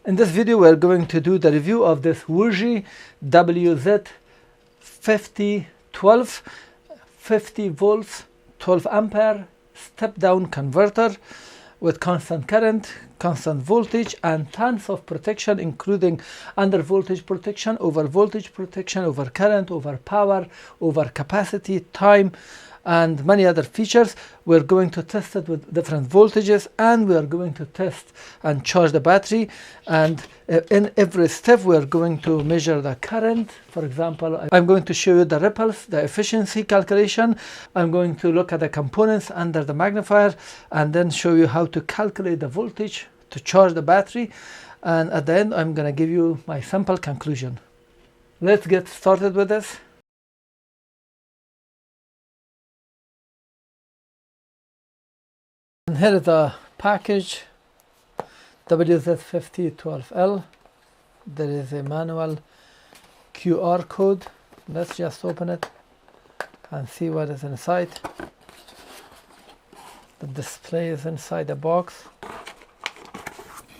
In this video we're going to do the review of this WUZHI WZ5012 50 volts 12 ampere step down converter with constant current, constant voltage, and tons of protection, including under voltage protection, over voltage protection, over current, over power, over capacity, time, and many other features. We're going to test it with different voltages, and we are going to test and charge the battery, and in every step we are going to measure the current. For example, I'm going to show you the ripples, the efficiency calculation. I'm going to look at the components under the magnifier and then show you how to calculate the voltage to charge the battery, and at the end I'm going to give you my simple conclusion. Let's get started with this. And here is the package, WZ5012L. There is a manual QR code. Let's just open it and see what is inside. The display is inside the box,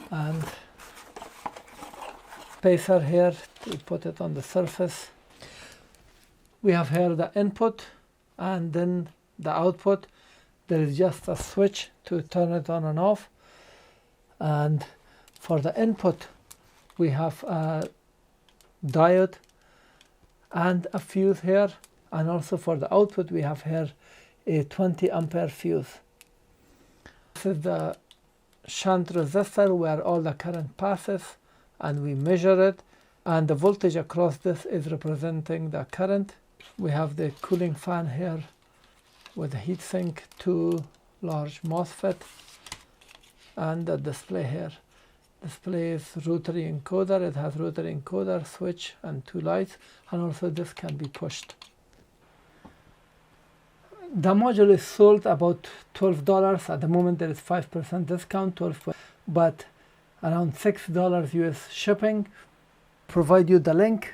and spacer here to put it on the surface. We have here the input and then the output. There is just a switch to turn it on and off, and for the input we have a diode and a fuse here, and also for the output we have here a 20 ampere fuse. This is the shunt resistor where all the current passes, and we measure it, and the voltage across this is representing the current. We have the cooling fan here with a heatsink, two large MOSFET, and the display here. Display is rotary encoder. It has rotary encoder, switch, and two lights, and also this can be pushed. The module is sold about $12. At the moment there is 5% discount, but around $6 US shipping. Provide you the link.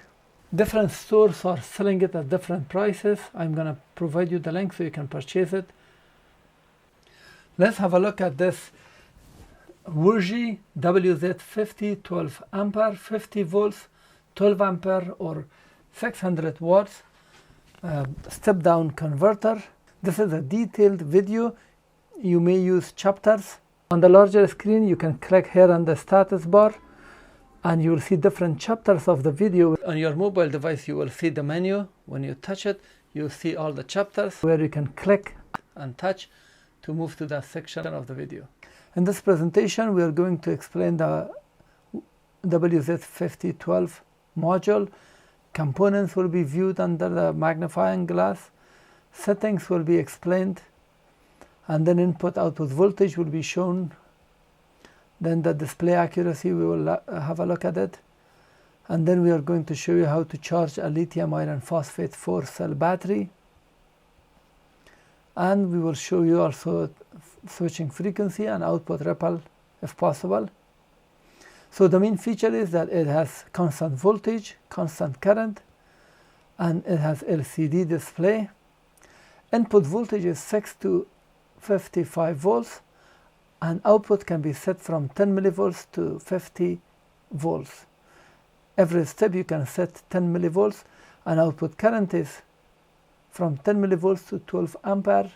Different stores are selling it at different prices. I'm going to provide you the link so you can purchase it. Let's have a look at this WUZHI WZ5012 ampere 50 volts 12 ampere or 600 watts step down converter. This is a detailed video. You may use chapters. On the larger screen you can click here on the status bar, and you will see different chapters of the video. On your mobile device you will see the menu. When you touch it, you will see all the chapters where you can click and touch to move to that section of the video. In this presentation we are going to explain the WZ5012 module. Components will be viewed under the magnifying glass. Settings will be explained, and then input output voltage will be shown. Then the display accuracy, we will have a look at it, and then we are going to show you how to charge a lithium iron phosphate 4-cell battery, and we will show you also switching frequency and output ripple if possible. So the main feature is that it has constant voltage, constant current, and it has LCD display. Input voltage is 6 to 55 volts, and output can be set from 10 millivolts to 50 volts. Every step you can set 10 millivolts, and output current is from 10 millivolts to 12 ampere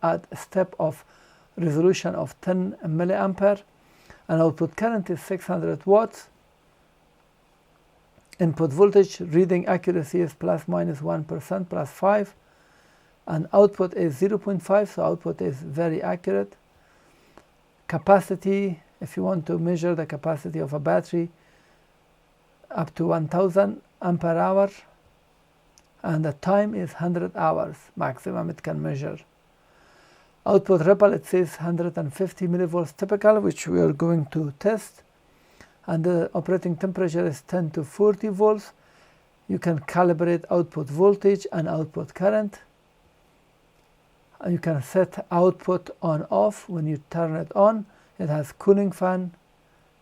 at a step of resolution of 10 milliampere, and output current is 600 watts. Input voltage reading accuracy is plus minus 1%, plus 5, and output is 0.5, so output is very accurate. Capacity, if you want to measure the capacity of a battery, up to 1000 ampere hour, and the time is 100 hours maximum it can measure. Output ripple, it says 150 millivolts typical, which we are going to test, and the operating temperature is 10 to 40 volts. You can calibrate output voltage and output current. You can set output on off when you turn it on. It has cooling fan,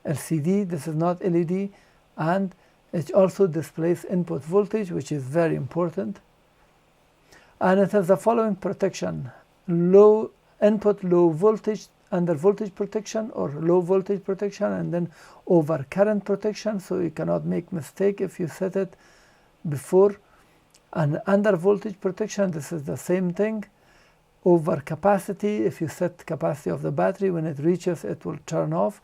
LCD, this is not LED, and it also displays input voltage, which is very important. And it has the following protection: low input, low voltage under voltage protection or low voltage protection, and then over current protection, so you cannot make mistake if you set it before. And under voltage protection, this is the same thing. Over capacity, if you set capacity of the battery, when it reaches it will turn off.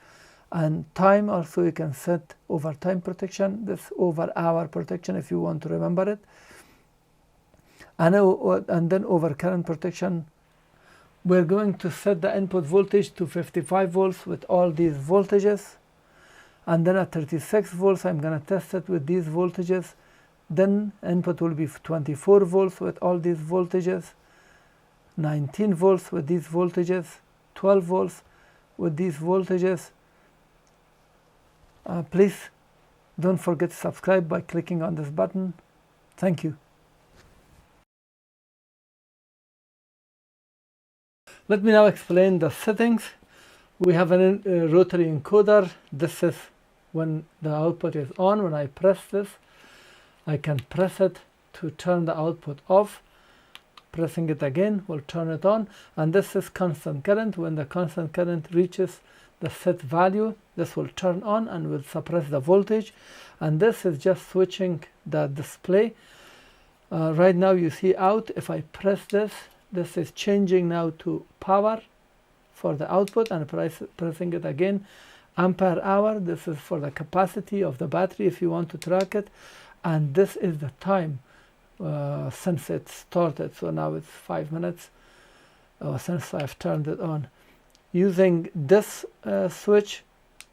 And time also, you can set over time protection, this over hour protection if you want to remember it. And then over current protection, we're going to set the input voltage to 55 volts with all these voltages, and then at 36 volts I'm going to test it with these voltages. Then input will be 24 volts with all these voltages, 19 volts with these voltages, 12 volts with these voltages. Please don't forget to subscribe by clicking on this button. Thank you. Let me now explain the settings. We have a rotary encoder. This is when the output is on. When I press this, I can press it to turn the output off. Pressing it again will turn it on. And this is constant current. When the constant current reaches the set value, this will turn on and will suppress the voltage. And this is just switching the display. Right now you see out. If I press this, this is changing now to power for the output, and pressing it again, ampere hour. This is for the capacity of the battery if you want to track it. And this is the time since it started. So now it's 5 minutes since I've turned it on. Using this switch,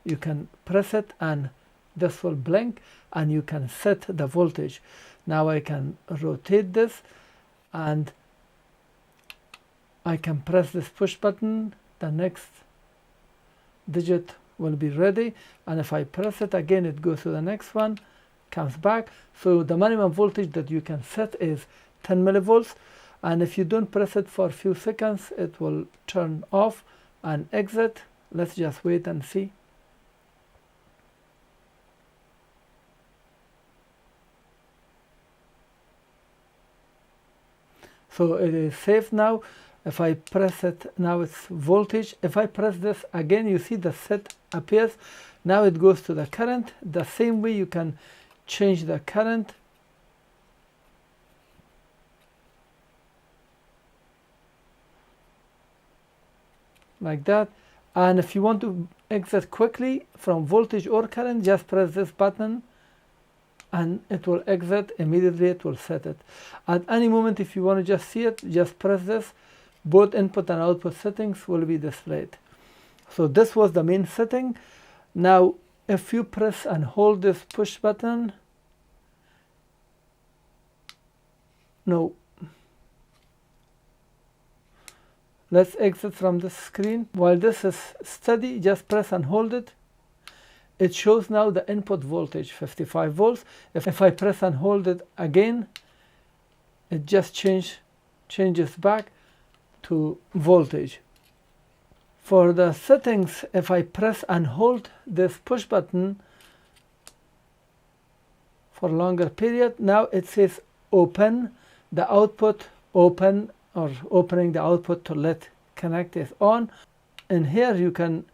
you can press it and this will blink and you can set the voltage. Now I can rotate this and I can press this push button. The next digit will be ready, and if I press it again, it goes to the next one, comes back. So the minimum voltage that you can set is 10 millivolts, and if you don't press it for a few seconds, it will turn off and exit. Let's just wait and see. So it is safe now. If I press it, now it's voltage. If I press this again, you see the set appears. Now it goes to the current. The same way you can change the current. Like that. And if you want to exit quickly from voltage or current, just press this button and it will exit immediately. It will set it. At any moment, if you want to just see it, just press this. Both input and output settings will be displayed. So this was the main setting. Now if you press and hold this push button, let's exit from this screen. While this is steady, just press and hold it. It shows now the input voltage 55 volts. If I press and hold it again, it just changes back to voltage. For the settings, if I press and hold this push button for a longer period, now it says open the output, open or opening the output to let connect is on. And here you can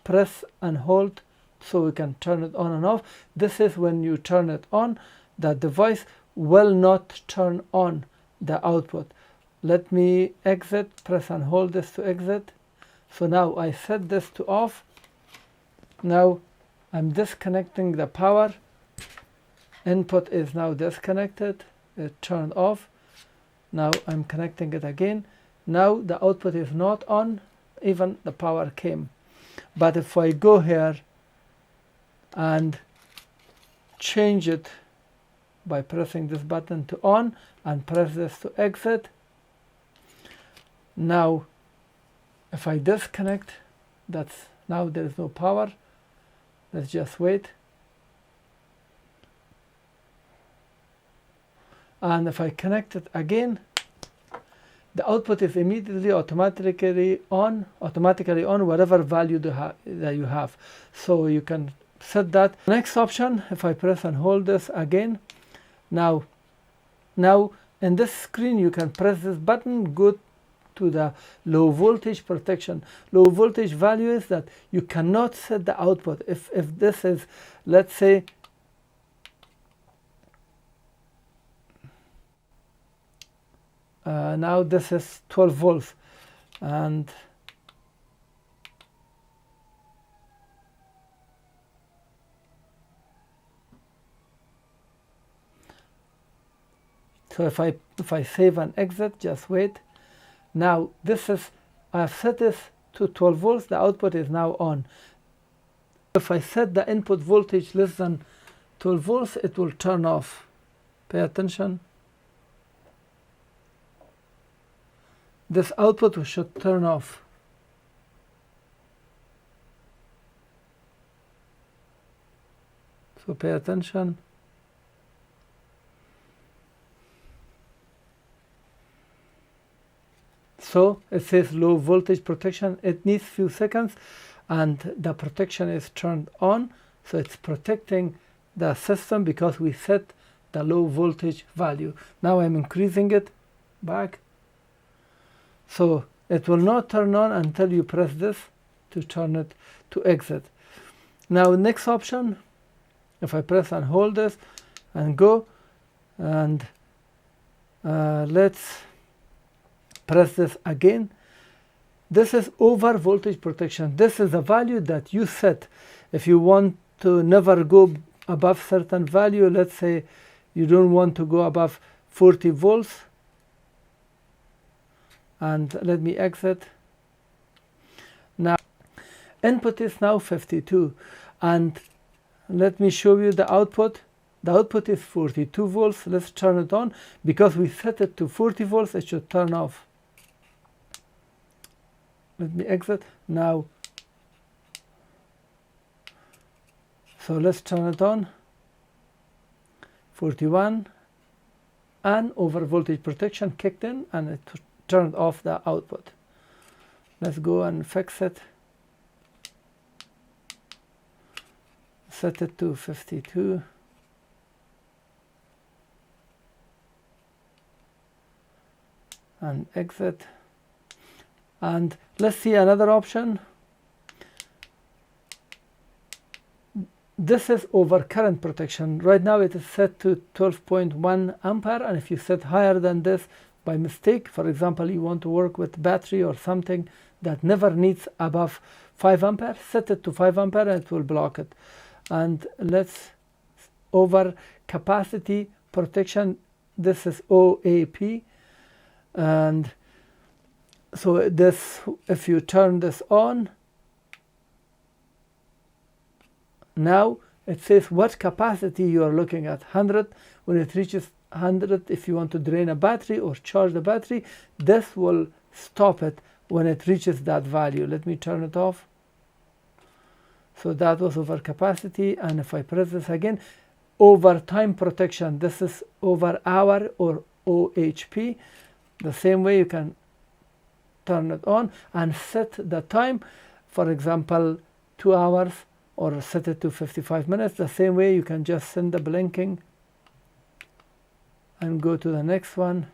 press and hold so we can turn it on and off. This is when you turn it on, the device will not turn on the output. Let me exit, press and hold this to exit. So now I set this to off. Now I'm disconnecting the power. Input is now disconnected. It turned off. Now I'm connecting it again. Now the output is not on, even the power came. But if I go here and change it by pressing this button to on and press this to exit, now if I disconnect, now there is no power. Let's just wait. And if I connect it again, the output is immediately automatically on whatever value that you have. So you can set that. Next option, if I press and hold this again, now in this screen you can press this button, go to the low voltage protection. Low voltage value is that you cannot set the output. If this is, let's say, now this is 12 volts, and so if I save and exit, just wait. Now this is, I've set this to 12 volts, the output is now on. If I set the input voltage less than 12 volts, it will turn off. Pay attention. This output should turn off. So pay attention. So it says low voltage protection. It needs few seconds and the protection is turned on. So it's protecting the system because we set the low voltage value. Now I'm increasing it back. So it will not turn on until you press this to turn it to exit. Now next option, if I press and hold this and go, and let's press this again. This is over voltage protection. This is a value that you set. If you want to never go above certain value, let's say you don't want to go above 40 volts, and let me exit. Now input is now 52, and let me show you the output. The output is 42 volts. Let's turn it on. Because we set it to 40 volts, it should turn off. Let me exit now. So let's turn it on. 41, and over voltage protection kicked in, and it turned off the output. Let's go and fix it. Set it to 52. And exit. And let's see another option. This is over current protection. Right now it is set to 12.1 ampere, and if you set higher than this by mistake, for example, you want to work with battery or something that never needs above 5 ampere, set it to 5 ampere and it will block it. And let's over capacity protection, this is OAP, and so this, if you turn this on, now it says what capacity you are looking at. 100. When it reaches 100, if you want to drain a battery or charge the battery, this will stop it when it reaches that value. Let me turn it off. So that was over capacity, and if I press this again, over time protection, this is over hour or OHP. The same way you can turn it on and set the time, for example 2 hours, or set it to 55 minutes. The same way you can just send the blinking and go to the next one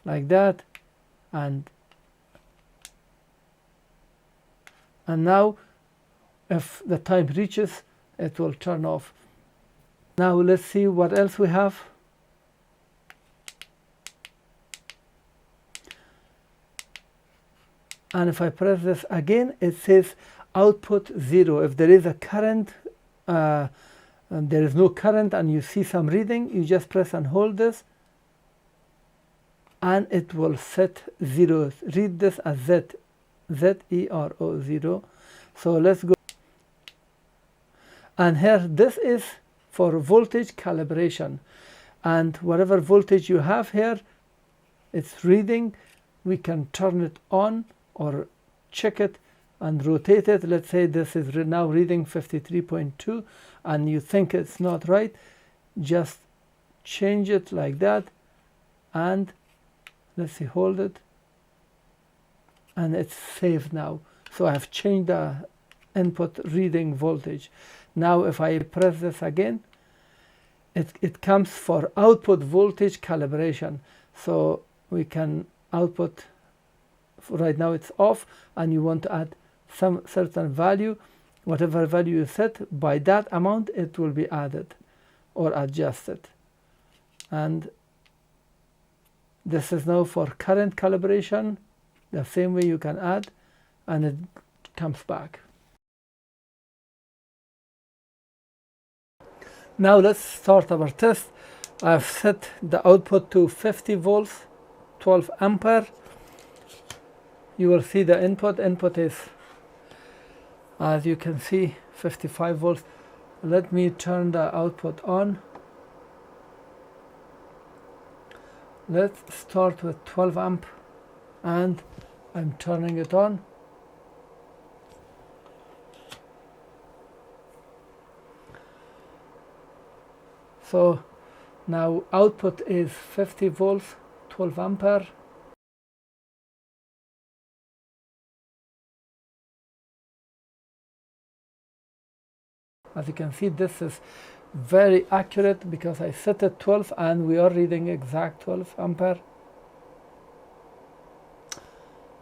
like that, and now if the time reaches, it will turn off. Now let's see what else we have. And if I press this again, it says output 0. If there is a current, and there is no current, and you see some reading, you just press and hold this, and it will set 0. Read this as Z, Z-E-R-O, 0. So let's go. And here, this is for voltage calibration. And whatever voltage you have here, it's reading. We can turn it on or check it and rotate it. Let's say this is now reading 53.2, and you think it's not right. Just change it like that, and let's see, hold it, and it's saved now. So I have changed the input reading voltage. Now if I press this again, it comes for output voltage calibration. So we can output right now it's off, and you want to add some certain value, whatever value you set, by that amount it will be added or adjusted. And this is now for current calibration, the same way you can add, and it comes back. Now let's start our test. I've set the output to 50 volts, 12 ampere. You will see the input. Input is, as you can see, 55 volts. Let me turn the output on. Let's start with 12 amp, and I'm turning it on. So now output is 50 volts, 12 ampere. As you can see, this is very accurate because I set it 12 and we are reading exact 12 ampere.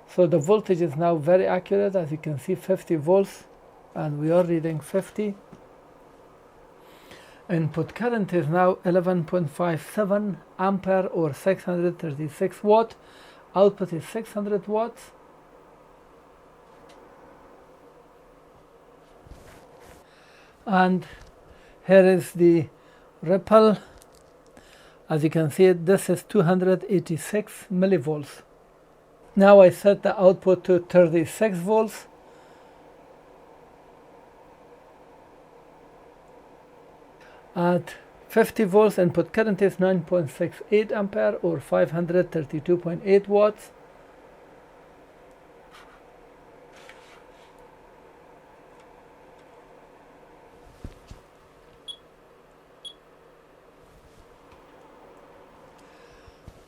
So the voltage is now very accurate. As you can see, 50 volts, and we are reading 50. Input current is now 11.57 ampere or 636 watt. Output is 600 watts. And here is the ripple. As you can see, this is 286 millivolts. Now I set the output to 36 volts. At 50 volts, input current is 9.68 ampere or 532.8 watts.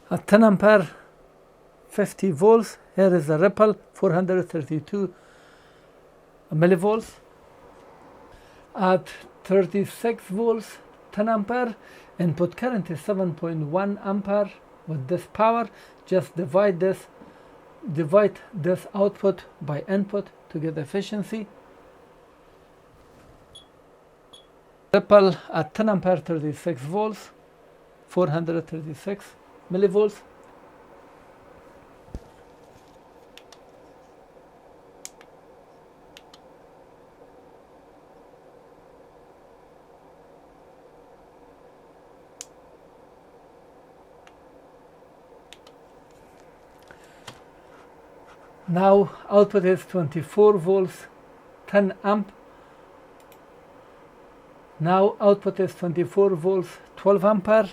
At 10 ampere, 50 volts, here is the ripple, 432 millivolts. At 36 volts, 10 ampere, input current is 7.1 ampere. With this power, just divide this output by input to get efficiency. Ripple at 10 ampere, 36 volts, 436 millivolts. Now output is 24 volts, 10 amp. Now output is 24 volts, 12 ampere.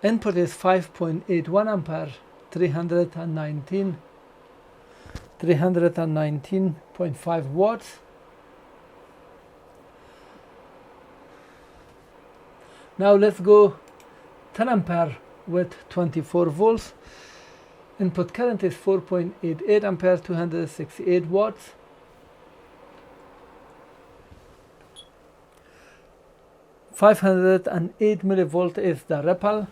Input is 5.81 ampere, 319.5 watts. Now let's go 10 ampere with 24 volts. Input current is 4.88 ampere, 268 watts. (508 millivolt) is the ripple.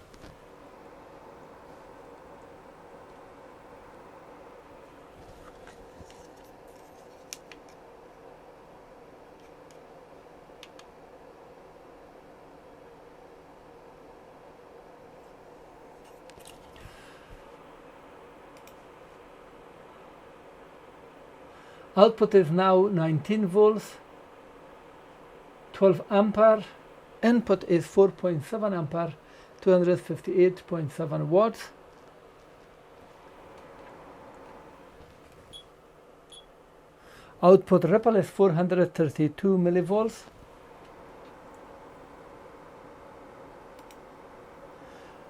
Output is now 19 volts, 12 ampere. Input is 4.7 ampere, 258.7 watts. Output ripple is 432 millivolts.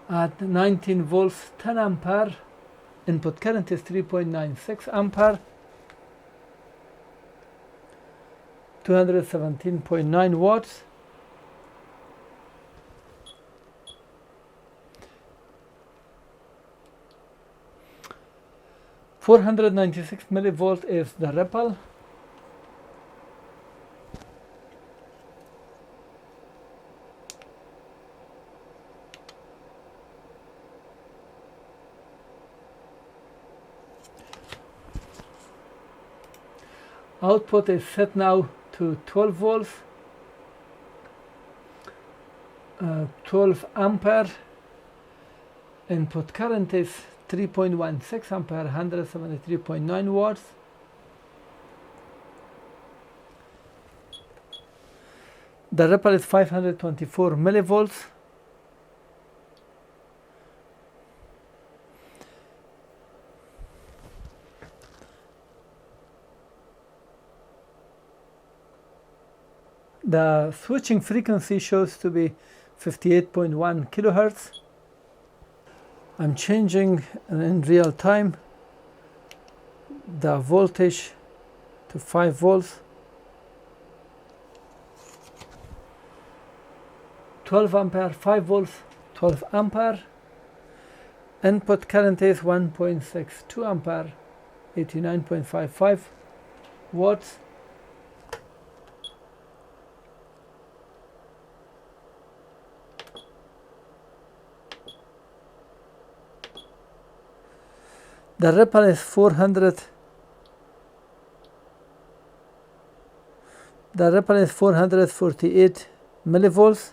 At 19 volts, 10 ampere. Input current is 3.96 ampere. 217.9 watts. (496 millivolts) is the ripple. Output is set now to 12 volts, 12 ampere. Input current is 3.16 ampere, 173.9 watts. The ripple is 524 millivolts. The switching frequency shows to be 58.1 kilohertz. I'm changing in real time the voltage to 5 volts. 12 ampere, 5 volts, 12 ampere. Input current is 1.62 ampere, 89.55 watts. The ripple is 448 millivolts.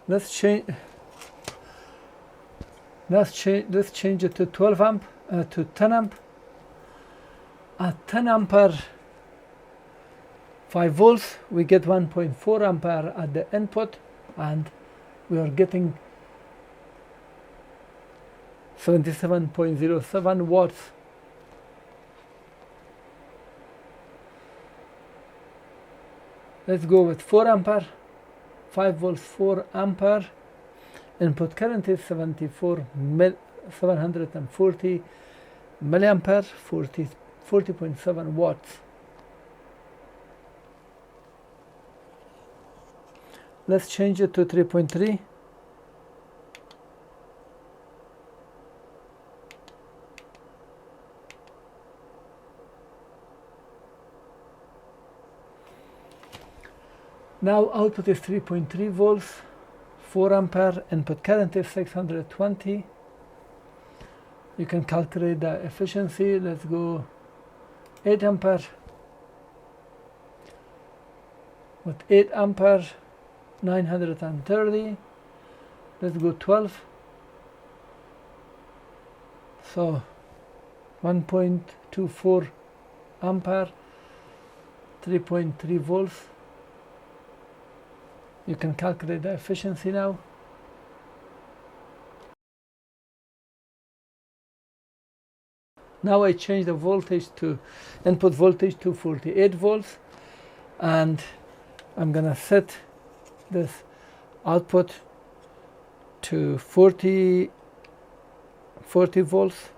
Let's change it to 12 amp, to 10 amp. At 10 ampere, 5 volts, we get 1.4 ampere at the input, and we are getting 77.07 watts. Let's go with 4 ampere, 5 volts, 4 ampere. Input current is 740 milliampere, 40.7 watts. Let's change it to 3.3. Now output is 3.3 volts, 4 ampere. Input current is 620. You can calculate the efficiency. Let's go 8 ampere. With 8 ampere, 930. Let's go 12. So 1.24 ampere, 3.3 volts. You can calculate the efficiency now. Now I change the voltage to input voltage to 48 volts, and I'm gonna set this output to 40 volts.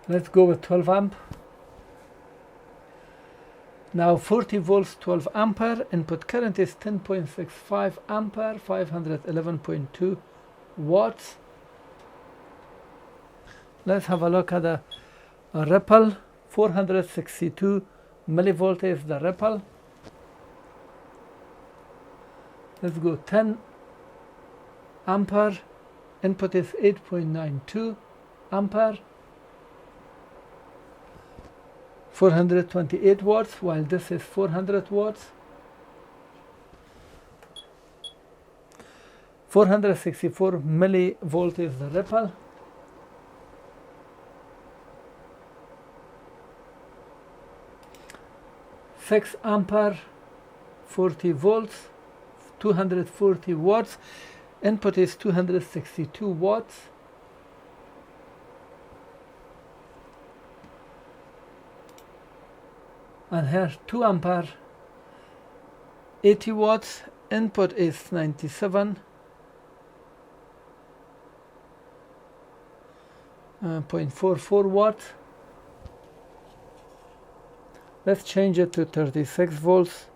Let's go with 12 amp. Now 40 volts, 12 ampere. Input current is 10.65 ampere, 511.2 watts. Let's have a look at the ripple. 462 millivolt is the ripple. Let's go 10 ampere. Input is 8.92 ampere. 428 watts, while this is 400 watts. 464 millivolt is the ripple. Six ampere, 40 volts, 240 watts. Input is 262 watts. And here 2 ampere, 80 watts. Input is 97. 0.44 watts. Let's change it to 36 volts.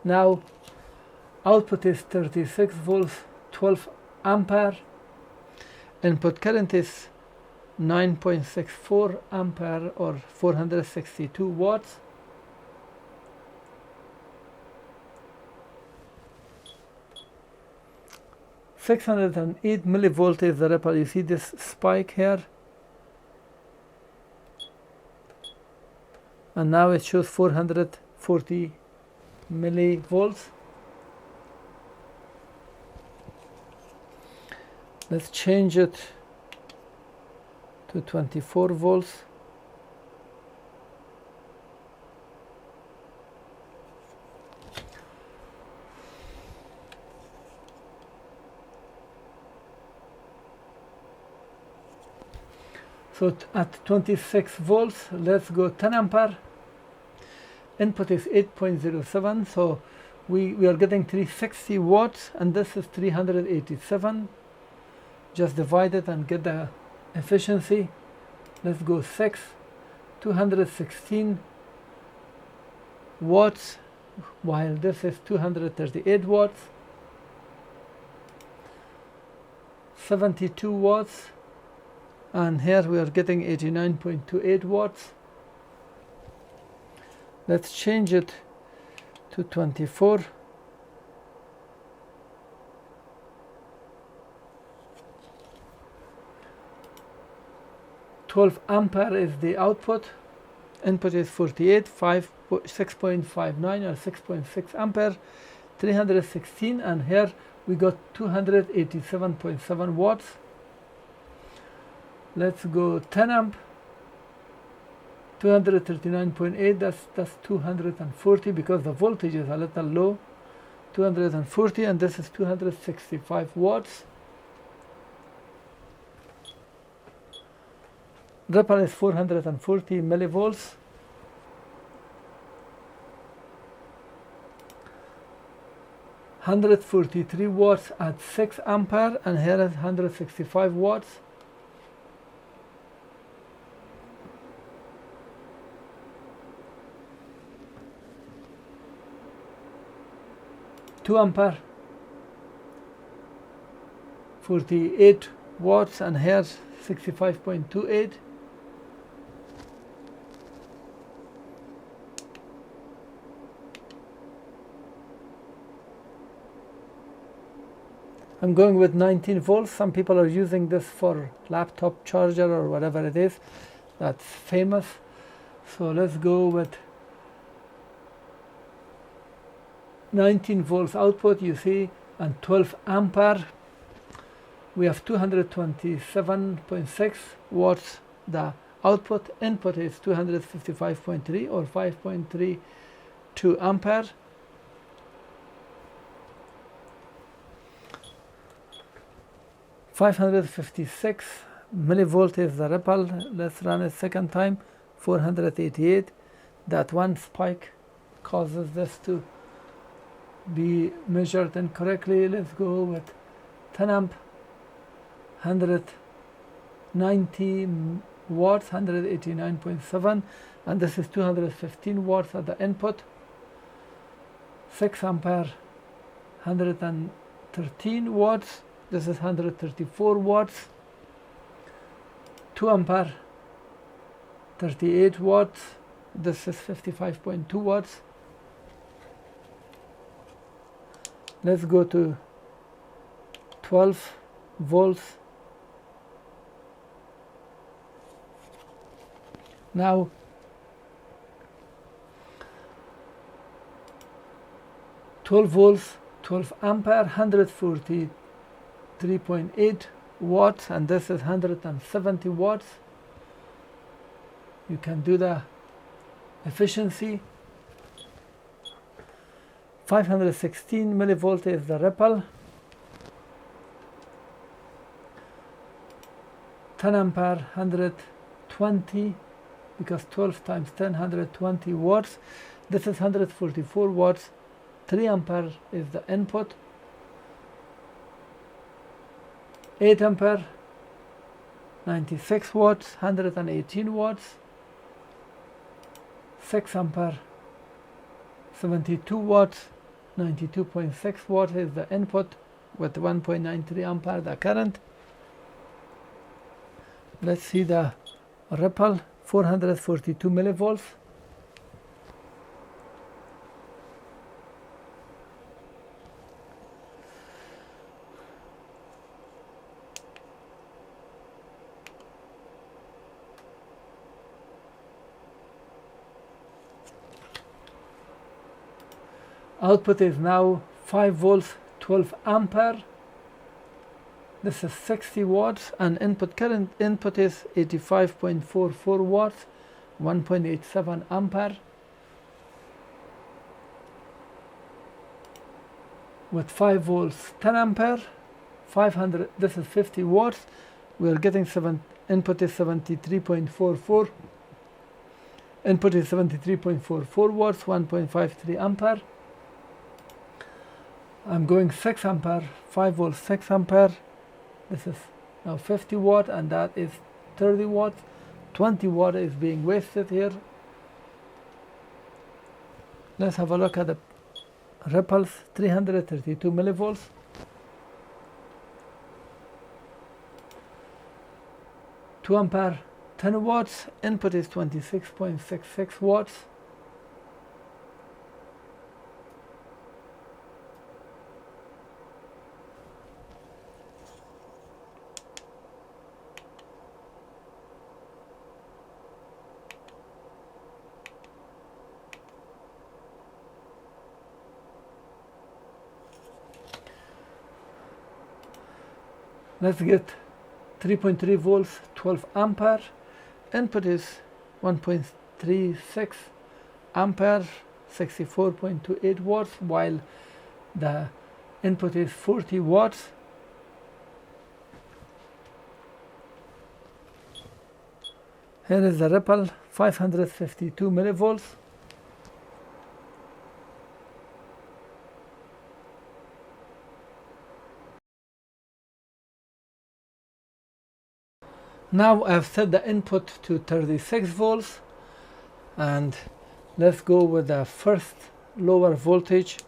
Now output is 36 volts, 12 ampere. Input current is 9.64 ampere or 462 watts. (608 millivolt is the ripple. You see this spike here, and now it shows 440 millivolts. Let's change it to 24 volts. So at 26 volts, let's go 10 ampere. Input is 8.07, so we are getting 360 watts, and this is 387. Just divide it and get the efficiency. Let's go 6, 216 watts, while this is 238 watts. 72 watts, and here we are getting 89.28 watts. Let's change it to 24. (12 ampere is the output. Input is 48, 6.59 or 6.6 ampere, 316, and here we got 287.7 watts. Let's go 10 amp, 239.8, that's 240 because the voltage is a little low. 240, and this is 265 watts. Ripple is 440 millivolts. (143 watts at 6 ampere, and here is 165 watts. (2 ampere, 48 watts, and here 65.28. I'm going with 19 volts. Some people are using this for laptop charger or whatever it is that's famous. So let's go with 19 volts output, you see, and 12 ampere. We have 227.6 watts the output. Input is 255.3 or 5.32 ampere. (556 millivolt is the ripple. Let's run it second time. 488. That one spike causes this to be measured incorrectly. Let's go with 10 amp, 190 watts, 189.7, and this is 215 watts at the input. 6 ampere, 113 watts. This is 134 watts. 2 ampere, 38 watts. This is 55.2 watts. Let's go to 12 volts. Now (12 volts, 12 ampere, 143.8 watts, and this is 170 watts. You can do the efficiency. 516 millivolt is the ripple. 10 ampere, 120, because 12 times 10, 120 watts. This is 144 watts. 3 ampere is the input. 8 ampere, 96 watts, 118 watts. 6 ampere, 72 watts, 92.6 watts is the input with 1.93 ampere the current. Let's see the ripple, 442 millivolts. Output is now 5 volts, 12 ampere. This is 60 watts, and current input is 85.44 watts, 1.87 ampere. With 5 volts, 10 ampere, 500. This is 50 watts. We are getting input is 73.44. Input is 73.44 watts, 1.53 ampere. I'm going 6 ampere, 5 volts, 6 ampere. This is now 50 watt, and that is 30 watts. 20 watt is being wasted here. Let's have a look at the ripples, 332 millivolts. Two ampere, 10 watts. Input is 26.66 watts. Let's get 3.3 volts, 12 ampere. Input is 1.36 ampere, 64.28 watts, while the input is 40 watts. Here is the ripple, 552 millivolts. Now I've set the input to 36 volts, and let's go with the first lower voltage.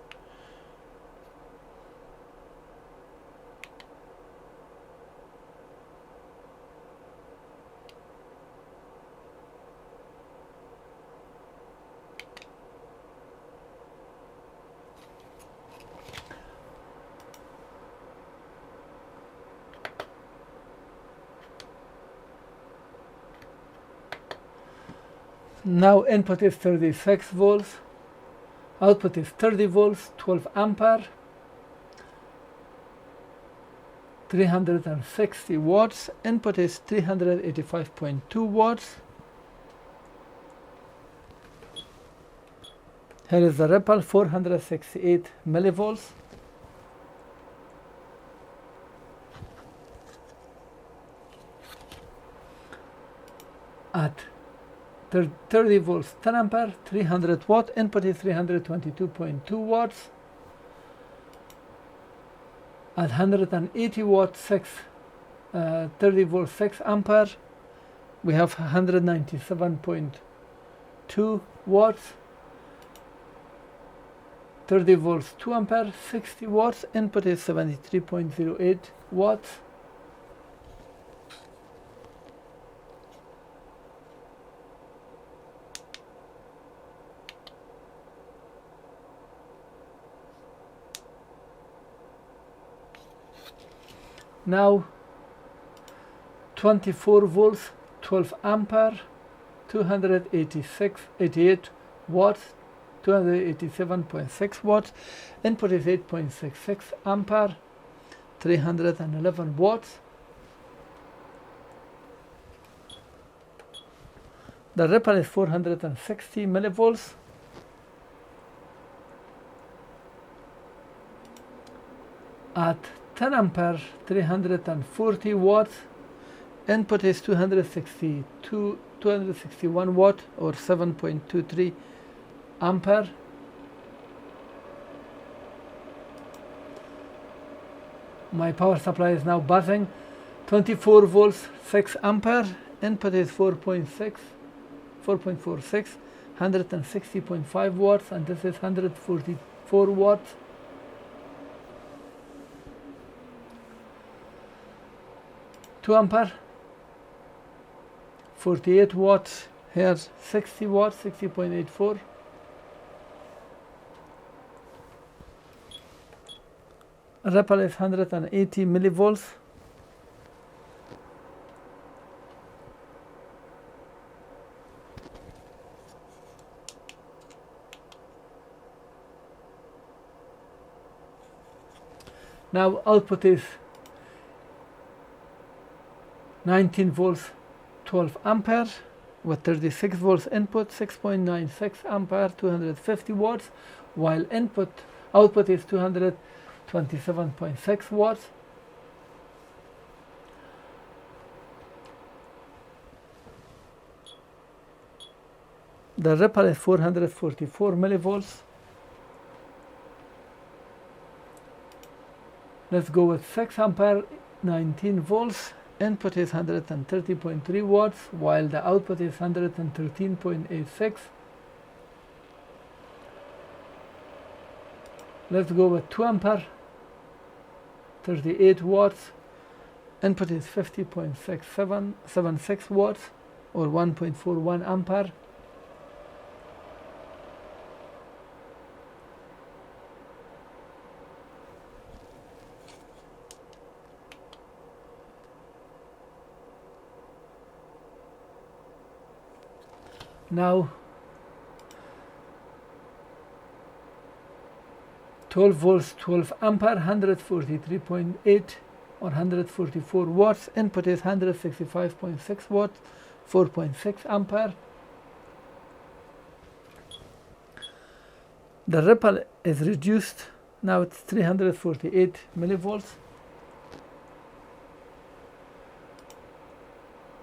Now input is 36 volts, output is 30 volts, 12 ampere, 360 watts, input is 385.2 watts. Here is the ripple, 468 millivolts. At 30 volts, 10 ampere, 300 watt, input is 322.2 watts. At 180 watt, 30 volts, 6 ampere, we have 197.2 watts. 30 volts, 2 ampere, 60 watts, input is 73.08 watts. Now 24 volts, 12 ampere, 88 watts, 287.6 watts, input is 8.66 ampere, 311 watts. The ripple is 460 millivolts. At 10 ampere, 340 watts, input is 261 watt or 7.23 ampere. My power supply is now buzzing. 24 volts, 6 ampere. Input is 4.46, 160.5 watts, and this is 144 watts. Two ampere, 48 watts. Here 60 watts, 60.84. Ripple is 180 millivolts. Now output is 19 volts, 12 ampere with 36 volts input, 6.96 ampere, 250 watts, while output is 227.6 watts. The ripple is 444 millivolts. Let's go with 6 ampere, 19 volts. Input is 130.3 watts, while the output is 113.86. Let's go with 2 ampere, 38 watts. Input is 50.76 watts, or 1.41 ampere. Now 12 volts, 12 ampere, 143.8 or 144 watts. Input is 165.6 watts, 4.6 ampere. The ripple is reduced. Now it's 348 millivolts.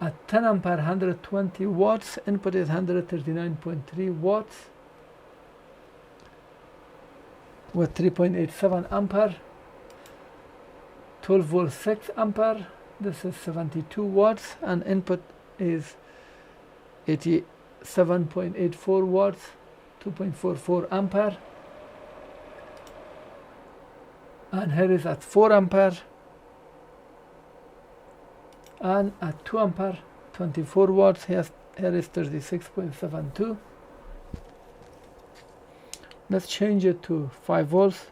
At 10 ampere, 120 watts. Input is 139.3 watts with 3.87 ampere. 12 volts, 6 ampere. This is 72 watts, and input is 87.84 watts, 2.44 ampere. And here is at 4 ampere. And at 2 ampere, 24 watts, here is 36.72. Let's change it to 5 volts.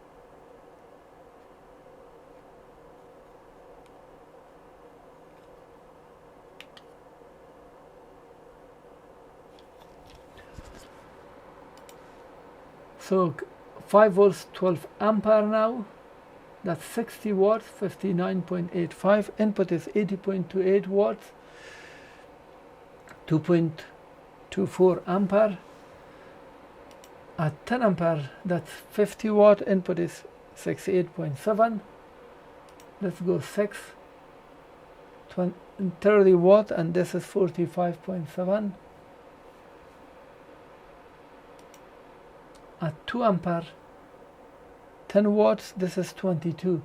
So 5 volts, 12 ampere now. That's 60 watts, 59.85. Input is 80.28 watts, 2.24 ampere. At 10 ampere, that's 50 watt. Input is 68.7. Let's go 30 watt, and this is 45.7. At 2 ampere, 10 watts, this is 22.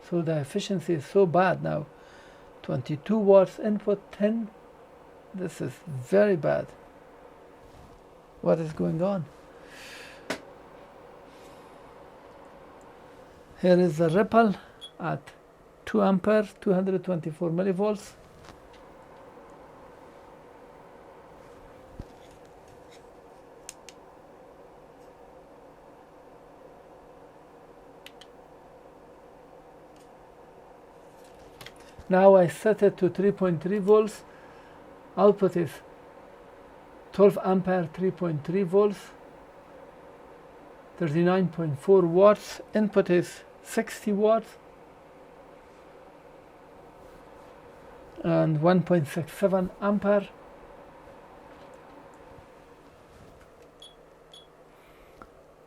So the efficiency is so bad now. 22 watts input, 10. This is very bad. What is going on? Here is the ripple at 2 ampere, 224 millivolts. Now I set it to 3.3 volts. Output is 12 ampere, 3.3 volts, 39.4 watts. Input is 60 watts and 1.67 ampere.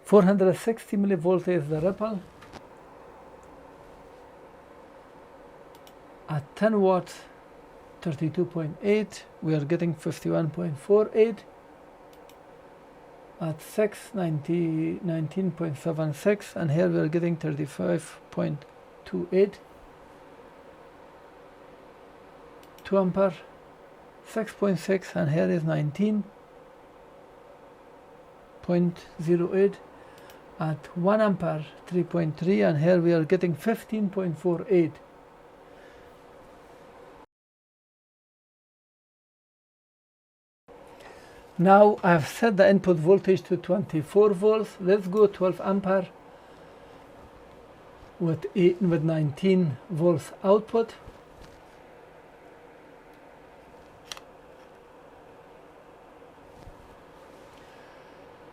$460 millivolts is the ripple. At 10 watts, 32.8, we are getting 51.48. At 6, 19.76, and here we are getting 35.28. 2 ampere 6.6, and here is 19.08. At 1 ampere 3.3, and here we are getting 15.48. Now I have set the input voltage to 24 volts. Let's go 12 ampere with 19 volts output.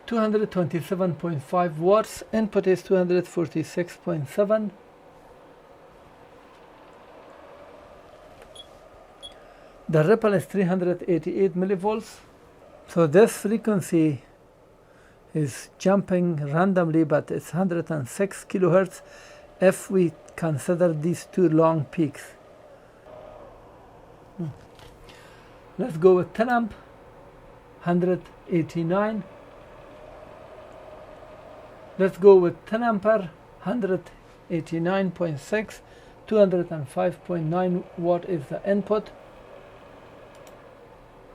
$227.5 watts. Input is 246.7. The ripple is 388 millivolts. So this frequency is jumping randomly, but it's 106 kilohertz if we consider these two long peaks. Let's go with 10 amp, 189. Let's go with 10 ampere, 189.6, 205.9 watt is the input.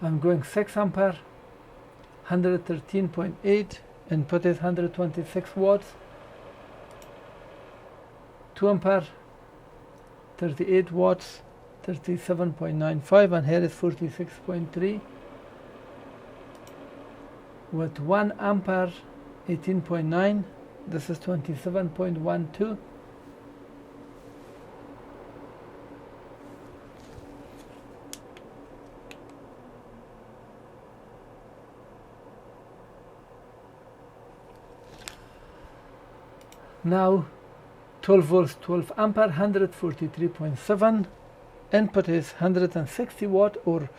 I'm going 6 ampere, 113.8, input is 126 watts. 2 ampere, 38 watts, 37.95, and here is 46.3. With 1 ampere, 18.9, this is 27.12. Now 12 volts, 12 ampere, 143.7. Input is 160 watt or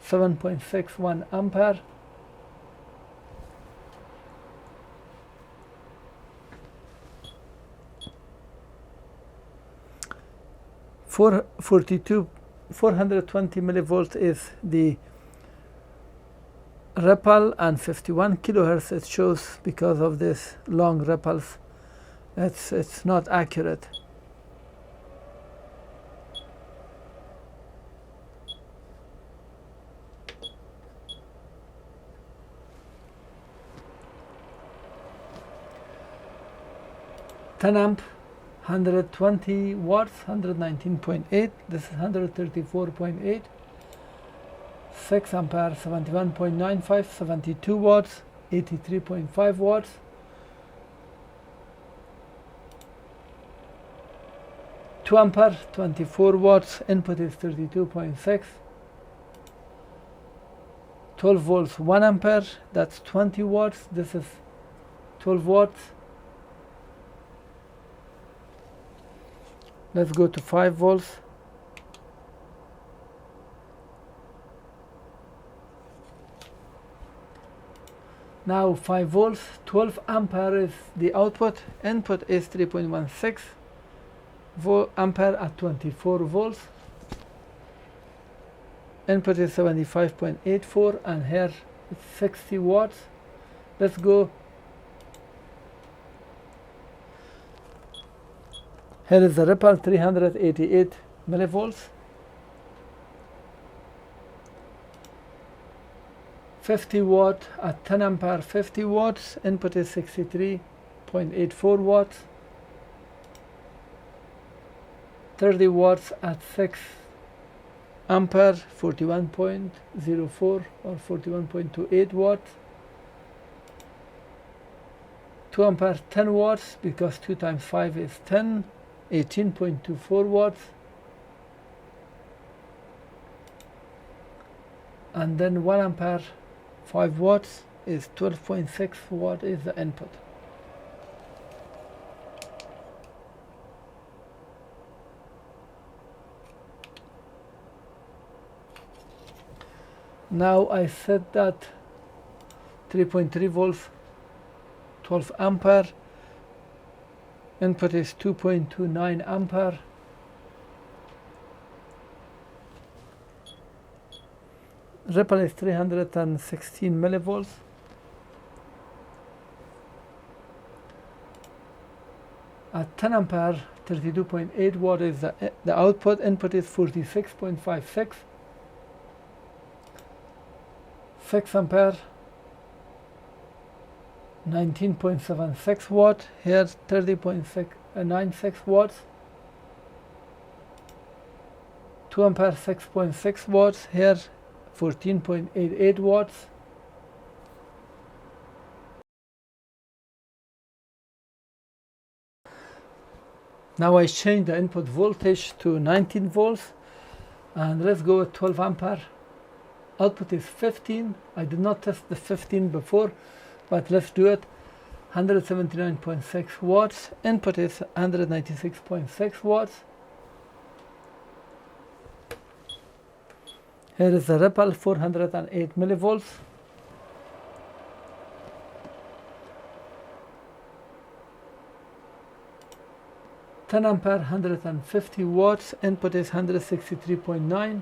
7.61 ampere. For 420 millivolts is the ripple, and 51 kilohertz it shows because of this long ripples. It's not accurate. Ten amp, 120 watts, 119.8. This is 134.8. 6 ampere, 71.95, 72 watts, 83.5 watts. 2 ampere, 24 watts, input is 32.6. 12 volts, 1 ampere, that's 20 watts. This is 12 watts. Let's go to 5 volts. Now 5 volts, 12 ampere is the output. Input is 3.16 ampere at 24 volts. Input is 75.84, and here it's 60 watts. Let's go. Here is the ripple, 388 millivolts. 50 watt at 10 ampere, 50 watts. Input is 63.84 watts. 30 watts at 6 ampere, 41.04 or 41.28 watts. 2 ampere, 10 watts, because 2 times 5 is 10, 18.24 watts. And then 1 ampere, 5 watts is 12.6 watt is the input. Now I set that 3.3 volts, 12 ampere. Input is 2.29 ampere. Ripple is 316 millivolts. At 10 ampere, 32.8 watt is the output. Input is 46.56. 6 ampere, 19.76 watt, here 30.96 watts, 2 ampere 6.6 watts, here 14.88 watts. Now I change the input voltage to 19 volts, and let's go with 12 ampere. Output is 15. I did not test the 15 before, but let's do it. 179.6 watts. Input is 196.6 watts. Here is the ripple, 408 millivolts. Ten ampere, 150 watts. Input is 163.9.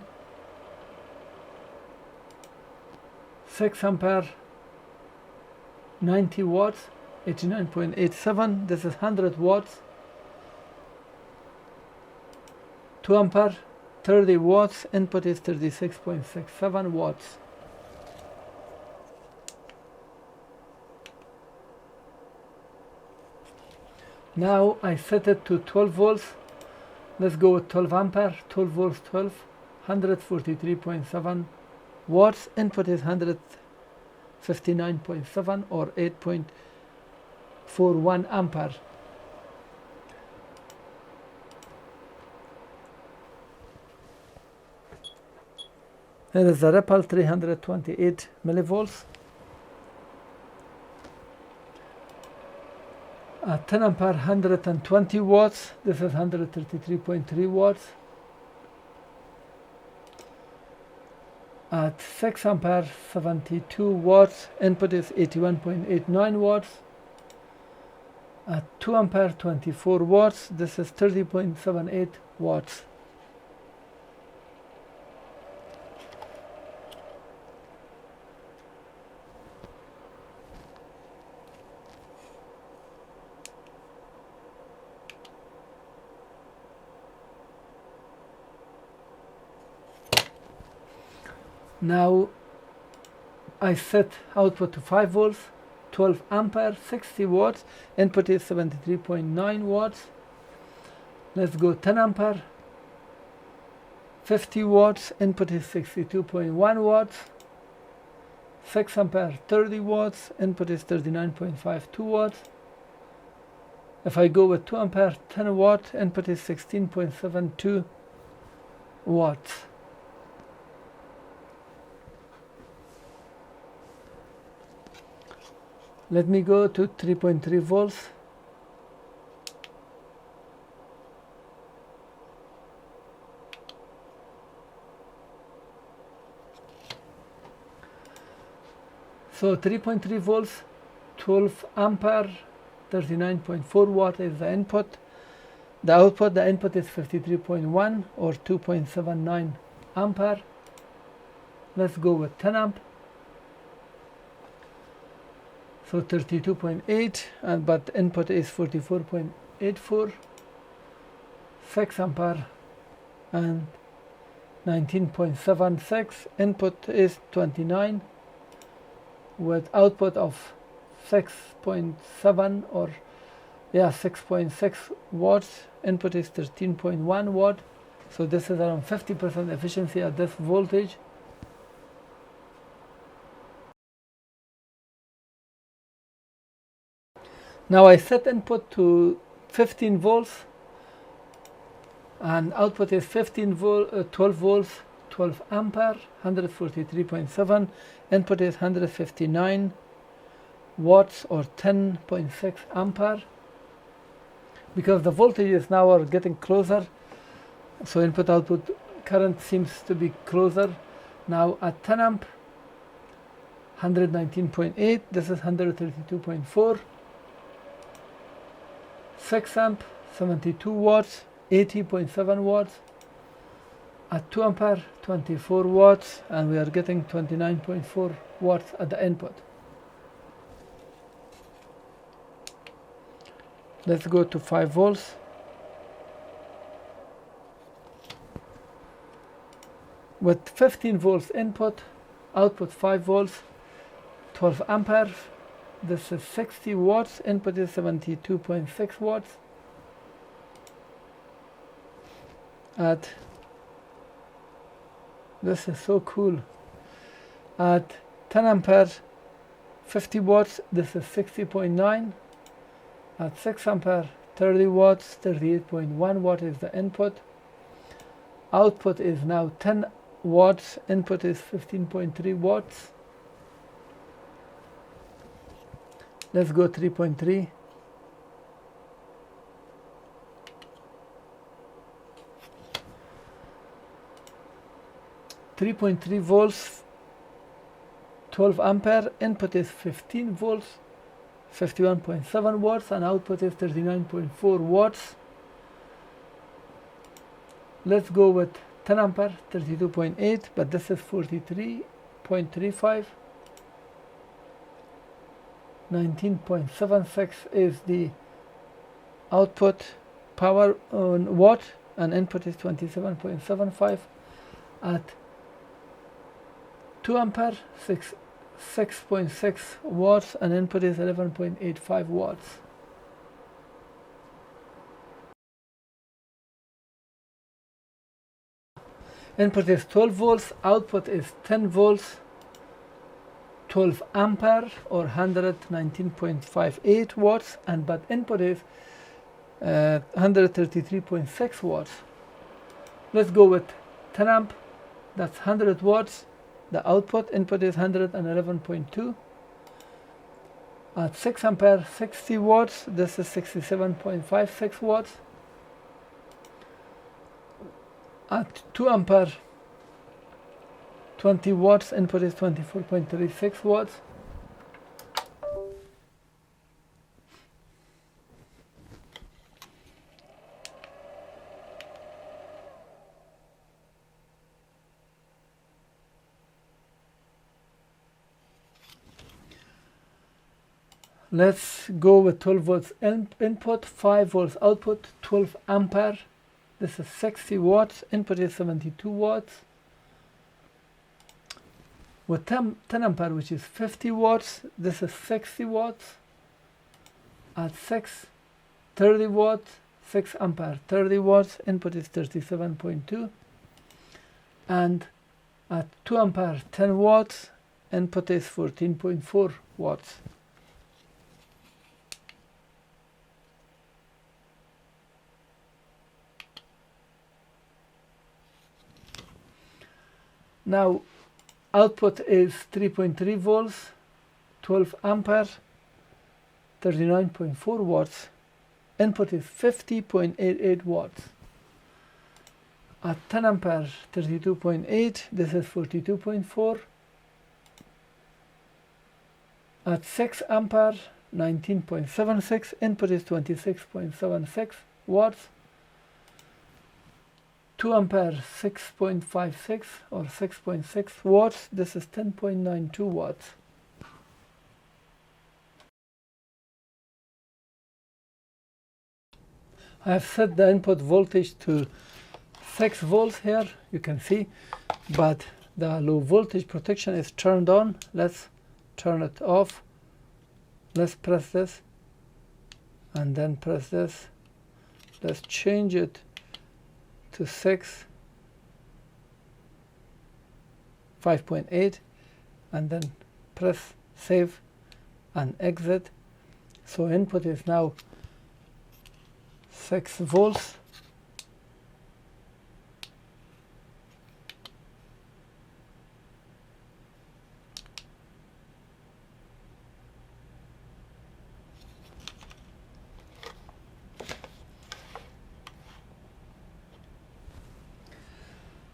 6 ampere, 90 watts, 89.87. This is 100 watts. 2 ampere, 30 watts. Input is 36.67 watts. Now I set it to 12 volts. Let's go with 12 ampere, 12 volts, 12, 143.7 watts. Input is 159.7 or 8.41 ampere. Here is the ripple, 328 millivolts. At 10 ampere, 120 watts. This is 133.3 watts. At 6 ampere, 72 watts. Input is 81.89 watts. At 2 ampere, 24 watts. This is 30.78 watts. Now I set output to 5 volts, 12 ampere, 60 watts. Input is 73.9 watts. Let's go 10 ampere, 50 watts. Input is 62.1 watts. 6 ampere, 30 watts. Input is 39.52 watts. If I go with 2 ampere, 10 watt, input is 16.72 watts. Let me go to 3.3 volts. So 3.3 volts, 12 ampere, 39.4 watt is the input. The output, the input is 53.1 or 2.79 ampere. Let's go with 10 amp. So 32.8, but input is 44.84. 6 ampere and 19.76. Input is 29 with output of 6.7 or 6.6 watts. Input is 13.1 watt. So this is around 50% efficiency at this voltage. Now I set input to 15 volts and output is 12 volts, 12 ampere, 143.7. Input is 159 watts or 10.6 ampere. Because the voltages now are getting closer, so input output current seems to be closer. Now at 10 amp, 119.8, this is 132.4. 6 amp, 72 watts, 80.7 watts. At 2 ampere, 24 watts, and we are getting 29.4 watts at the input. Let's go to 5 volts. With 15 volts input, output 5 volts, 12 ampere. This is 60 watts, input is 72.6 watts. At this is so cool. At 10 ampere, 50 watts, this is 60.9. At 6 ampere, 30 watts, 38.1 watt is the input. Output is now 10 watts, input is 15.3 watts. Let's go 3.3. .3 volts, 12 ampere, input is 15 volts, 51.7 watts, and output is 39.4 watts. Let's go with 10 ampere, 32.8, but this is 43.35. 19.76 is the output power on watt, and input is 27.75. At 2 ampere, 6.6 watts, and input is 11.85 watts. Input is 12 volts, output is 10 volts, 12 ampere or 119.58 watts, but input is 133.6 watts. Let's go with 10 amp, that's 100 watts. The output input is 111.2. At 6 ampere, 60 watts, this is 67.56 watts. At 2 ampere, 20 watts, input is 24.36 watts. Let's go with 12 volts input, 5 volts output, 12 ampere. This is 60 watts, input is 72 watts. With 10 ampere, which is 50 watts, this is 60 watts. At 6, 30 watts, 6 ampere, 30 watts, input is 37.2. And at 2 ampere, 10 watts, input is 14.4 watts. Now, output is 3.3 volts, 12 ampere, 39.4 watts. Input is 50.88 watts. At 10 ampere, 32.8, this is 42.4. At 6 ampere, 19.76, input is 26.76 watts. 2 ampere, 6.56 or 6.6 watts, this is 10.92 watts. I have set the input voltage to 6 volts here, you can see, but the low voltage protection is turned on. Let's turn it off. Let's press this and then press this. Let's change it to 5.8 and then press save and exit. So input is now 6 volts.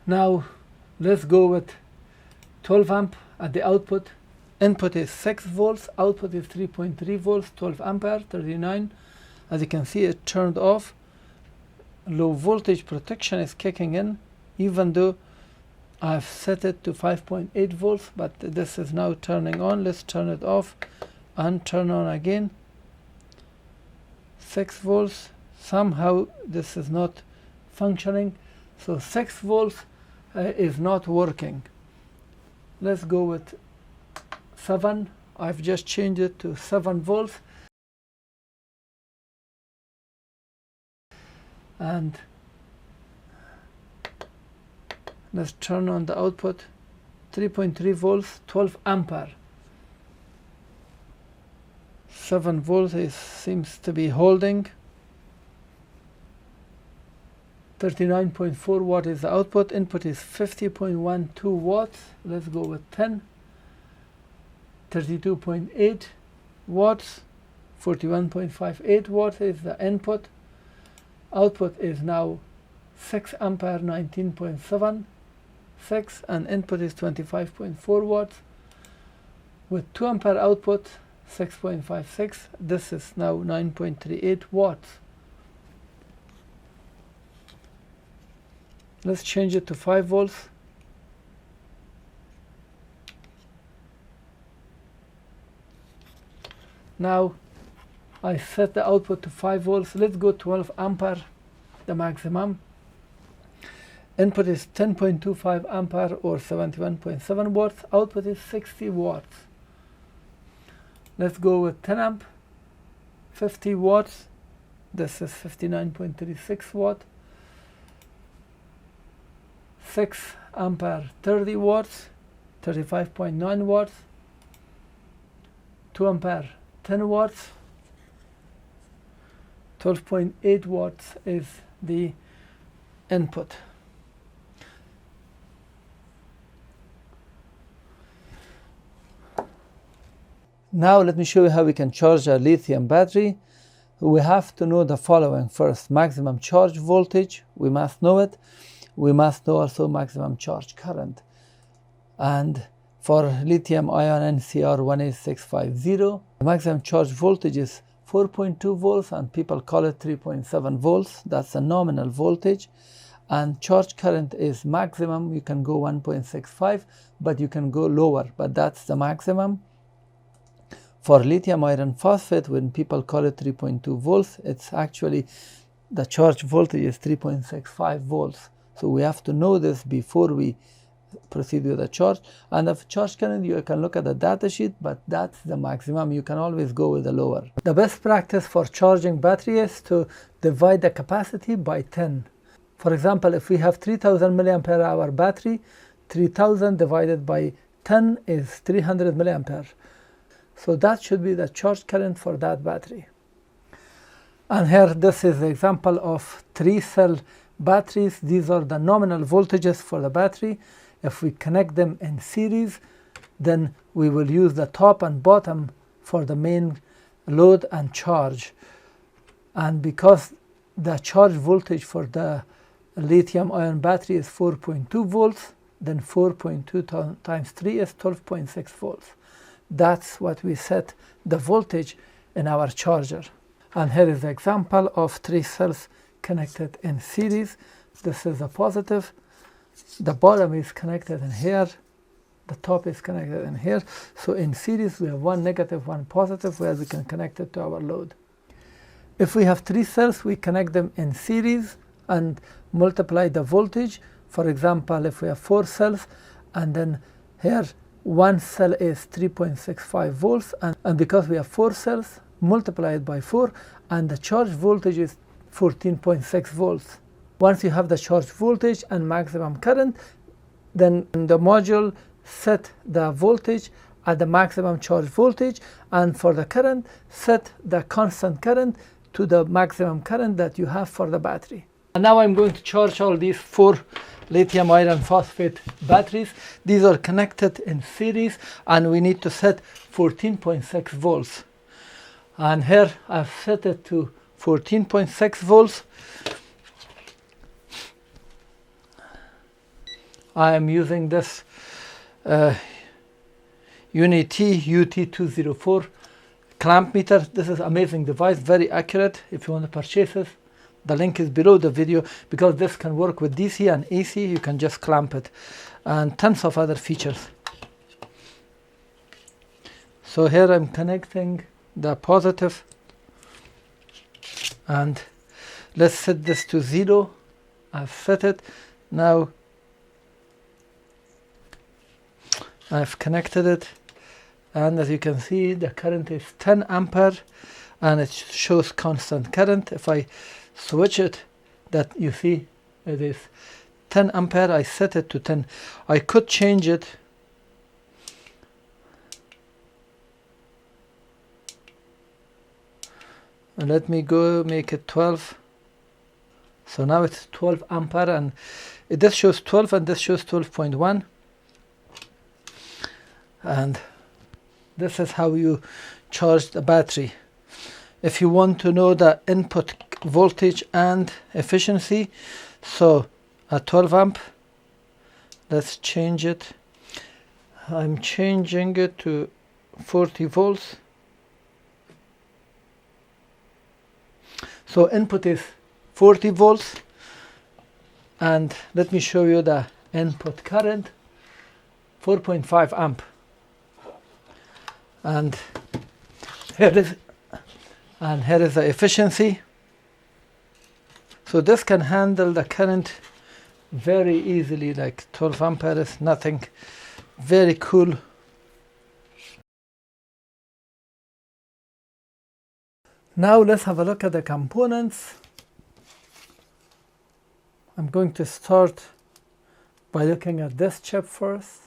Now let's go with 12 amp at the output. Input is 6 volts, output is 3.3 volts, 12 ampere, 39. As you can see, it turned off. Low voltage protection is kicking in, even though I've set it to 5.8 volts, but this is now turning on. Let's turn it off and turn on again. 6 volts. Somehow this is not functioning. So 6 volts is not working. Let's go with 7. I've just changed it to 7 volts. And let's turn on the output. 3.3 volts, 12 ampere. 7 volts seems to be holding. 39.4 watt is the output. Input is 50.12 watts. Let's go with 10. 32.8 watts. 41.58 watts is the input. Output is now 6 ampere, 19.76, and input is 25.4 watts. With 2 ampere output, 6.56. This is now 9.38 watts. Let's change it to 5 volts. Now I set the output to 5 volts. Let's go 12 ampere, the maximum. Input is 10.25 ampere or 71.7 watts. Output is 60 watts. Let's go with 10 amp, 50 watts. This is 59.36 watt. 6 ampere, 30 watts, 35.9 watts. 2 ampere, 10 watts. 12.8 watts is the input. Now let me show you how we can charge a lithium battery. We have to know the following first: maximum charge voltage, we must know it. We must know also maximum charge current. And for lithium ion NCR 18650, the maximum charge voltage is 4.2 volts, and people call it 3.7 volts. That's the nominal voltage. And charge current is maximum. You can go 1.65, but you can go lower, but that's the maximum. For lithium iron phosphate, when people call it 3.2 volts, it's actually the charge voltage is 3.65 volts. So we have to know this before we proceed with the charge. And the charge current, you can look at the data sheet, but that's the maximum. You can always go with the lower. The best practice for charging battery is to divide the capacity by 10. For example, if we have 3000 milliampere hour battery, 3000 divided by 10 is 300 milliampere. So that should be the charge current for that battery. And here, this is the example of 3-cell batteries. These are the nominal voltages for the battery. If we connect them in series, then we will use the top and bottom for the main load and charge. And because the charge voltage for the lithium ion battery is 4.2 volts, then 4.2 times 3 is 12.6 volts. That's what we set the voltage in our charger. And here is the example of 3 cells connected in series. This is a positive. The bottom is connected in here. The top is connected in here. So in series, we have one negative, one positive, where we can connect it to our load. If we have 3 cells, we connect them in series and multiply the voltage. For example, if we have 4 cells, and then here, one cell is 3.65 volts, and because we have 4 cells, multiply it by 4, and the charge voltage is 14.6 volts. Once you have the charge voltage and maximum current, then the module set the voltage at the maximum charge voltage, and for the current, set the constant current to the maximum current that you have for the battery. And now I'm going to charge all these 4 lithium iron phosphate batteries. These are connected in series, and we need to set 14.6 volts. And here I've set it to 14.6 volts. I am using this Unity UT204 clamp meter. This is an amazing device, very accurate. If you want to purchase it, the link is below the video, because this can work with DC and AC. You can just clamp it, and tons of other features. So here I'm connecting the positive, and let's set this to 0. I've set it. Now I've connected it, and as you can see the current is 10 ampere and it shows constant current. If I switch it, that you see it is 10 ampere. I set it to 10. I could change it and let me go make it 12. So now it's 12 ampere, and this shows 12 and this shows 12.1. And this is how you charge the battery. If you want to know the input voltage and efficiency, so at 12 amp, let's change it. I'm changing it to 40 volts. So input is 40 volts, and let me show you the input current, 4.5 amp. And here is the efficiency. So this can handle the current very easily, like 12 ampere is nothing. Very cool. Now let's have a look at the components. I'm going to start by looking at this chip first.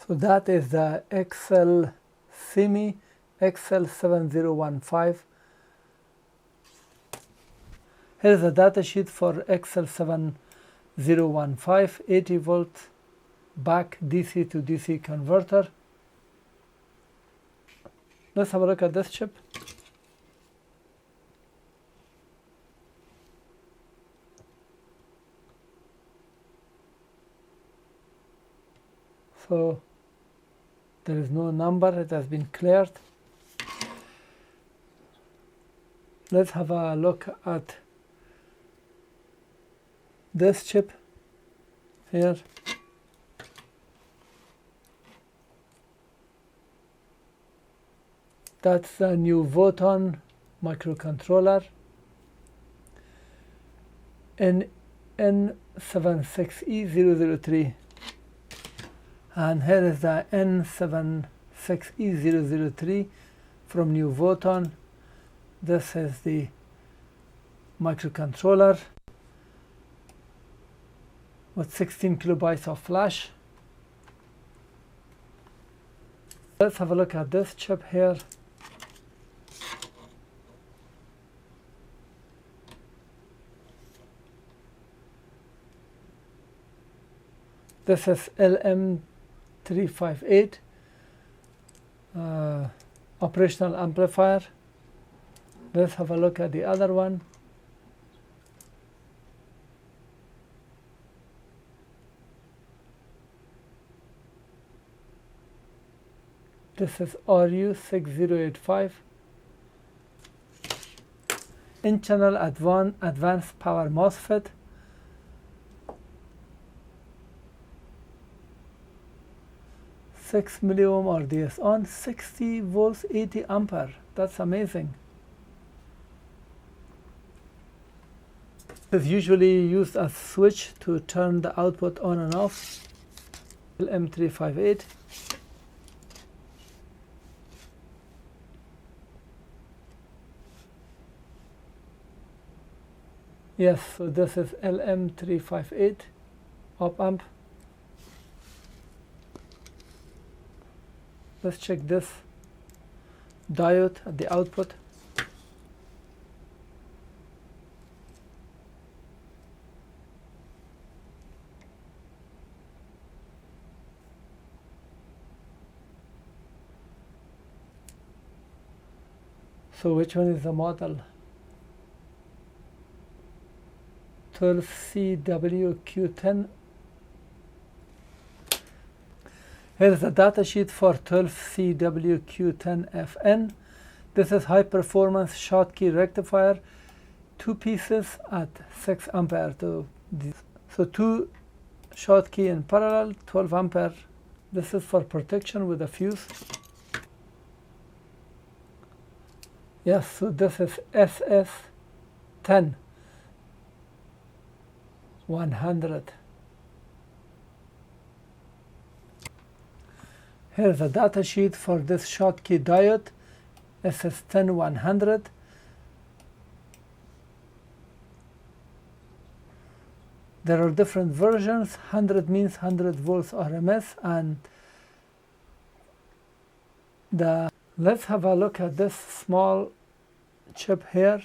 So that is the XL XL7015. Here's the data sheet for XL7015, 80 volt back DC to DC converter. Let's have a look at this chip. So there is no number, it has been cleared. Let's have a look at this chip here. That's the new Voton microcontroller N76E003. And here is the N76E003 from New Voton. This is the microcontroller with 16 kilobytes of flash. Let's have a look at this chip here. This is LM358 operational amplifier. Let's have a look at the other one. This is RU6085 in-channel advanced power MOSFET. 6 milliohm RDS on, 60 volts, 80 ampere. That's amazing. It's usually used as switch to turn the output on and off. LM358. Yes, so this is LM358 op amp. Let's check this diode at the output. So which one is the model? 12CWQ10. Here's the data sheet for 12CWQ10FN. This is high performance Schottky rectifier, 2 pieces at 6 ampere. So 2 Schottky in parallel, 12 ampere. This is for protection with a fuse. Yes, so this is SS10 100. Here's a data sheet for this Schottky diode, SS10 100. There are different versions. 100 means 100 volts RMS, and let's have a look at this small chip here.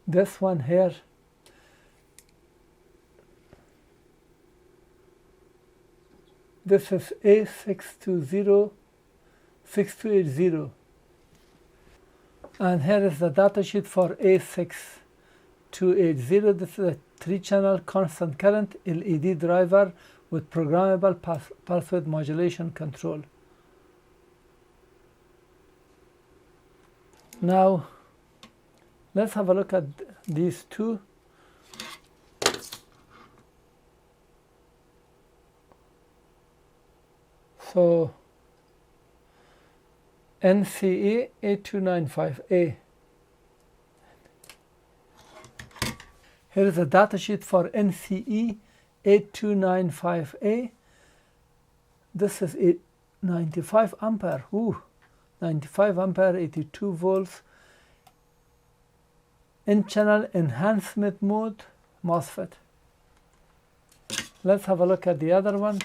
This one here, this is A6280, and here is the data sheet for A6280. This is a 3-channel constant current LED driver with programmable pulse width modulation control. Now let's have a look at these two. So NCE 8295A. Here is a data sheet for NCE 8295A. This is 95 ampere. Ooh, 95 ampere, 82 volts. In-channel enhancement mode MOSFET. Let's have a look at the other one.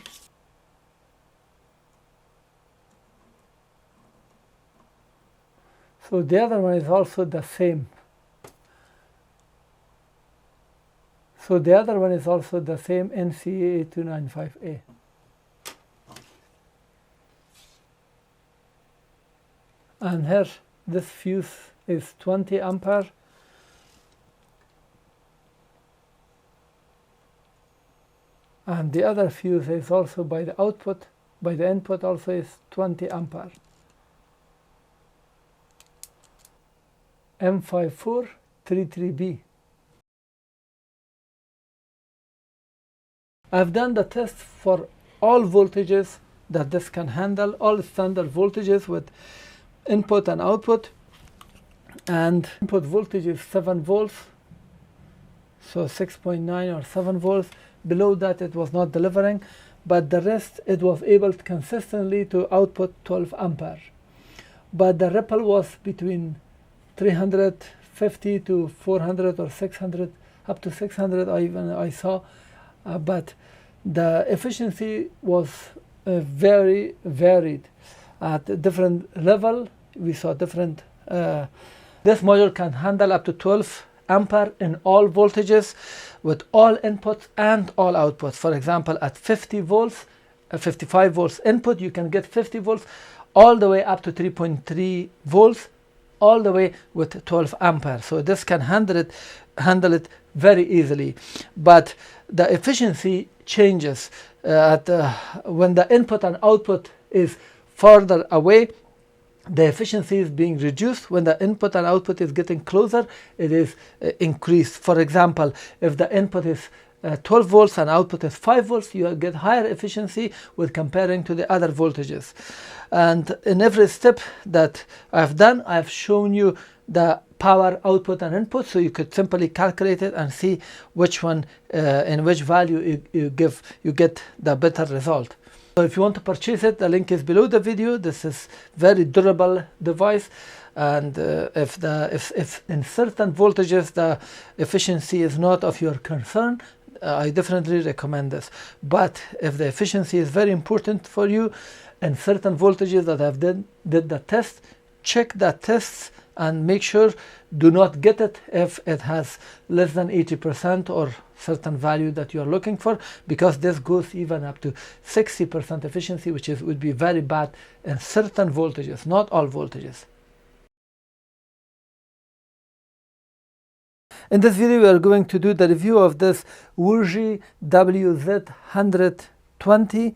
So the other one is also the same. So the other one is also the same, NCA 8295A. And here this fuse is 20 ampere. And the other fuse is also by the output, by the input also is 20 ampere. M5433B. I've done the test for all voltages that this can handle, all standard voltages with input and output. And input voltage is 7 volts, so 6.9 or 7 volts. Below that it was not delivering, but the rest it was able to consistently to output 12 ampere. But the ripple was between 350 to 400 or 600, up to 600 I saw, but the efficiency was very varied. At different level we saw different, this module can handle up to 12 ampere in all voltages with all inputs and all outputs. For example, at 50 volts, 55 volts input, you can get 50 volts all the way up to 3.3 volts, all the way with 12 ampere. So this can handle it very easily. But the efficiency changes when the input and output is further away. The efficiency is being reduced. When the input and output is getting closer, it is increased. For example, if the input is 12 volts and output is 5 volts, you get higher efficiency with comparing to the other voltages. And in every step that I've done, I've shown you the power output and input, so you could simply calculate it and see which one in which value you get the better result. So if you want to purchase it, the link is below the video. This is very durable device, and if in certain voltages the efficiency is not of your concern, I definitely recommend this. But if the efficiency is very important for you, in certain voltages that I've did the test, check the tests and make sure do not get it if it has less than 80% or certain value that you are looking for, because this goes even up to 60% efficiency, which would be very bad in certain voltages, not all voltages. In this video we are going to do the review of this WUZHI WZ5012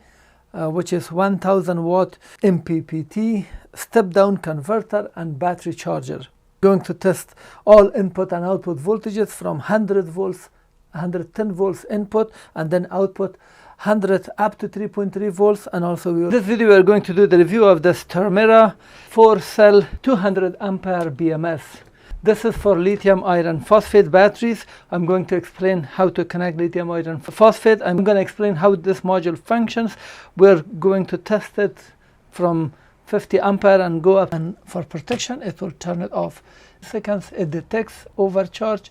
which is 1000 watt MPPT step down converter and battery charger. Going to test all input and output voltages from 100 volts, 110 volts input, and then output 100 up to 3.3 volts. And also in this video we are going to do the review of this Termera 4-cell 200 ampere BMS. This is for lithium iron phosphate batteries. I'm going to explain how to connect lithium iron phosphate. I'm going to explain how this module functions. We're going to test it from 50 ampere and go up, and for protection it will turn it off. Seconds it detects overcharge